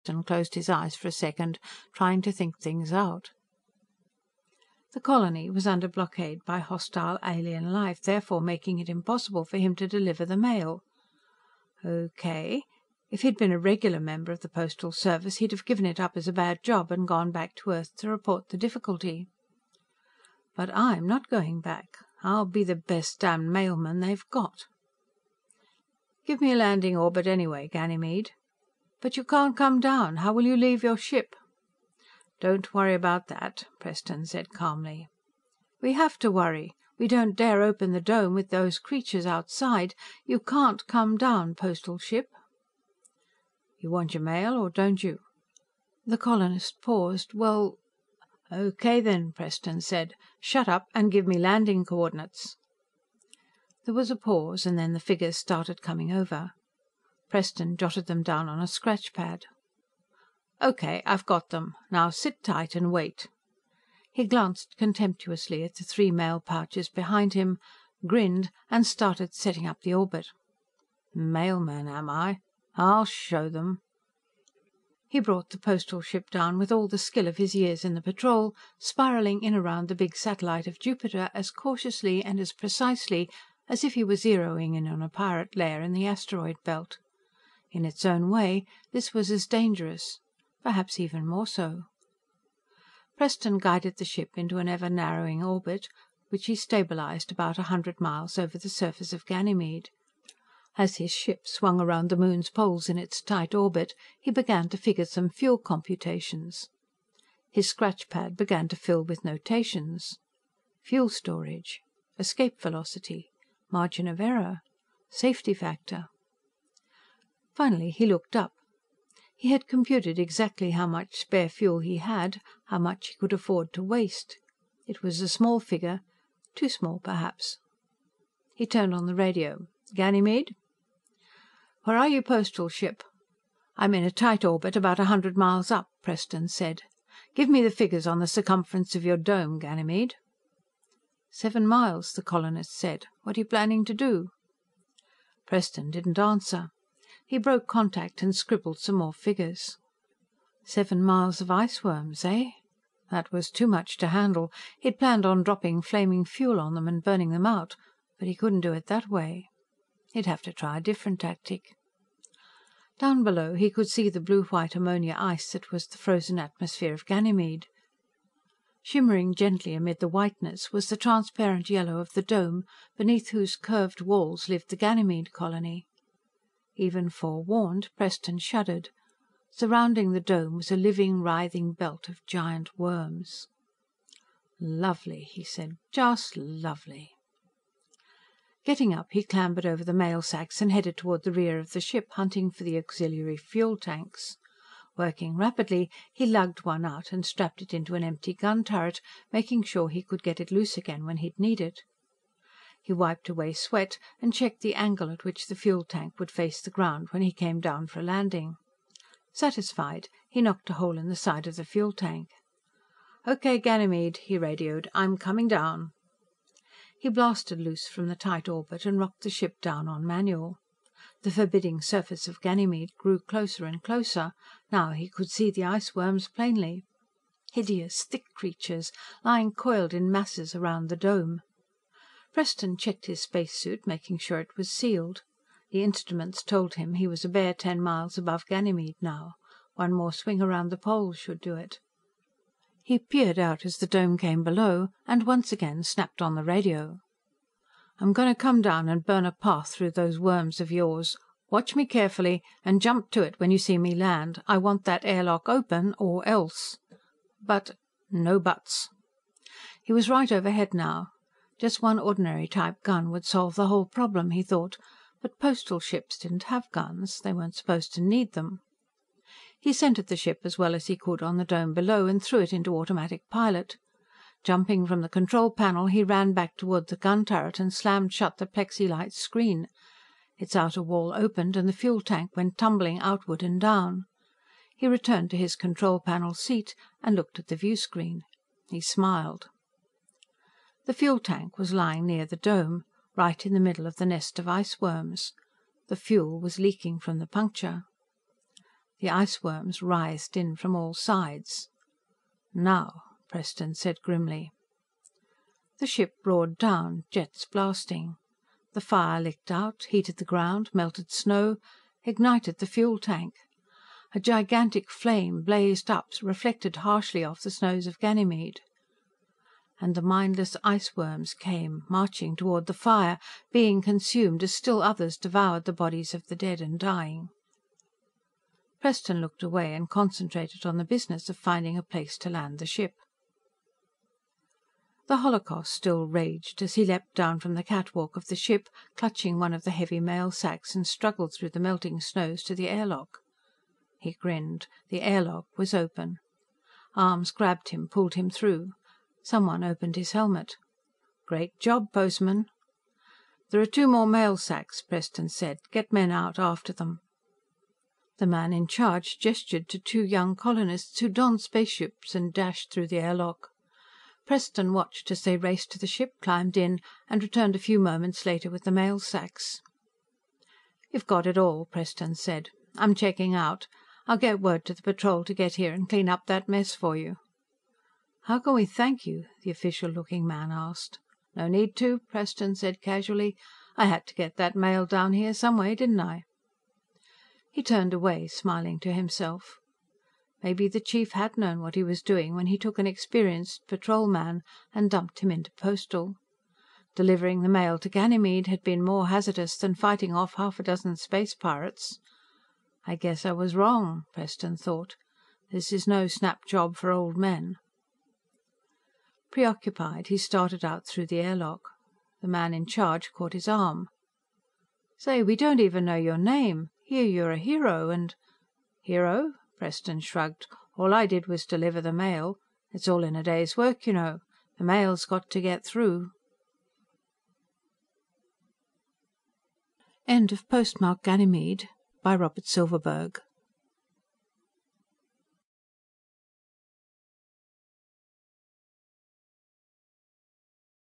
Preston closed his eyes for a second, trying to think things out. The colony was under blockade by hostile alien life, therefore making it impossible for him to deliver the mail. Okay. If he'd been a regular member of the Postal Service, he'd have given it up as a bad job and gone back to Earth to report the difficulty. But I'm not going back. I'll be the best damned mailman they've got. Give me a landing orbit anyway, Ganymede. But you can't come down. How will you leave your ship? Don't worry about that, Preston said calmly. We have to worry. We don't dare open the dome with those creatures outside. You can't come down, Postal Ship. You want your mail, or don't you? The colonist paused. Well... Okay then, Preston said. Shut up and give me landing coordinates. There was a pause, and then the figures started coming over. Preston jotted them down on a scratch pad. Okay, I've got them. Now sit tight and wait. He glanced contemptuously at the 3 mail pouches behind him, grinned, and started setting up the orbit. Mailman, am I? I'll show them. He brought the postal ship down with all the skill of his years in the Patrol, spiralling in around the big satellite of Jupiter as cautiously and as precisely as if he were zeroing in on a pirate lair in the asteroid belt. In its own way, this was as dangerous, perhaps even more so. Preston guided the ship into an ever-narrowing orbit, which he stabilized about 100 miles over the surface of Ganymede. As his ship swung around the moon's poles in its tight orbit, he began to figure some fuel computations. His scratch pad began to fill with notations. Fuel storage, escape velocity, margin of error, safety factor. Finally he looked up. He had computed exactly how much spare fuel he had, how much he could afford to waste. It was a small figure, too small perhaps. He turned on the radio. Ganymede? Where are you, Postal Ship? I'm in a tight orbit about 100 miles up, Preston said. Give me the figures on the circumference of your dome, Ganymede. 7 miles, the colonist said. What are you planning to do? Preston didn't answer. He broke contact and scribbled some more figures. 7 miles of iceworms, eh? That was too much to handle. He'd planned on dropping flaming fuel on them and burning them out, but he couldn't do it that way. He'd have to try a different tactic. Down below he could see the blue-white ammonia ice that was the frozen atmosphere of Ganymede. Shimmering gently amid the whiteness was the transparent yellow of the dome, beneath whose curved walls lived the Ganymede colony. Even forewarned, Preston shuddered. Surrounding the dome was a living, writhing belt of giant worms. Lovely, he said. Just lovely. Getting up, he clambered over the mail sacks and headed toward the rear of the ship, hunting for the auxiliary fuel tanks. Working rapidly, he lugged one out and strapped it into an empty gun turret, making sure he could get it loose again when he'd need it. He wiped away sweat and checked the angle at which the fuel tank would face the ground when he came down for a landing. Satisfied, he knocked a hole in the side of the fuel tank. "Okay, Ganymede," he radioed. "I'm coming down." He blasted loose from the tight orbit and rocked the ship down on manual. The forbidding surface of Ganymede grew closer and closer. Now he could see the iceworms plainly. Hideous, thick creatures, lying coiled in masses around the dome. Preston checked his spacesuit, making sure it was sealed. The instruments told him he was a bare 10 miles above Ganymede now. One more swing around the poles should do it. He peered out as the dome came below, and once again snapped on the radio. "I'm going to come down and burn a path through those worms of yours. Watch me carefully, and jump to it when you see me land. I want that airlock open, or else. But no buts." He was right overhead now. Just one ordinary type gun would solve the whole problem, he thought, but postal ships didn't have guns. They weren't supposed to need them. He centered the ship as well as he could on the dome below and threw it into automatic pilot. Jumping from the control panel, he ran back toward the gun turret and slammed shut the plexi-light screen. Its outer wall opened and the fuel tank went tumbling outward and down. He returned to his control panel seat and looked at the viewscreen. He smiled. The fuel tank was lying near the dome, right in the middle of the nest of iceworms. The fuel was leaking from the puncture. The iceworms writhed in from all sides. "Now," Preston said grimly. The ship roared down, jets blasting. The fire licked out, heated the ground, melted snow, ignited the fuel tank. A gigantic flame blazed up, reflected harshly off the snows of Ganymede. And the mindless iceworms came, marching toward the fire, being consumed as still others devoured the bodies of the dead and dying. Preston looked away and concentrated on the business of finding a place to land the ship. The holocaust still raged as he leapt down from the catwalk of the ship, clutching one of the heavy mail sacks, and struggled through the melting snows to the airlock. He grinned. The airlock was open. Arms grabbed him, pulled him through. Someone opened his helmet. "Great job, postman." "There are 2 more mail sacks," Preston said. "Get men out after them." The man in charge gestured to 2 young colonists who donned spacesuits and dashed through the airlock. Preston watched as they raced to the ship, climbed in, and returned a few moments later with the mail sacks. "You've got it all," Preston said. "I'm checking out. I'll get word to the patrol to get here and clean up that mess for you." "How can we thank you?" the official-looking man asked. "No need to," Preston said casually. "I had to get that mail down here some way, didn't I?" He turned away, smiling to himself. Maybe the chief had known what he was doing when he took an experienced patrolman and dumped him into Postal. Delivering the mail to Ganymede had been more hazardous than fighting off 6 space pirates. "I guess I was wrong," Preston thought. "This is no snap job for old men." Preoccupied, he started out through the airlock. The man in charge caught his arm. "Say, we don't even know your name. Here you're a hero and—" "Hero?" Preston shrugged. "All I did was deliver the mail. It's all in a day's work, you know. The mail's got to get through." End of Postmark Ganymede by Robert Silverberg.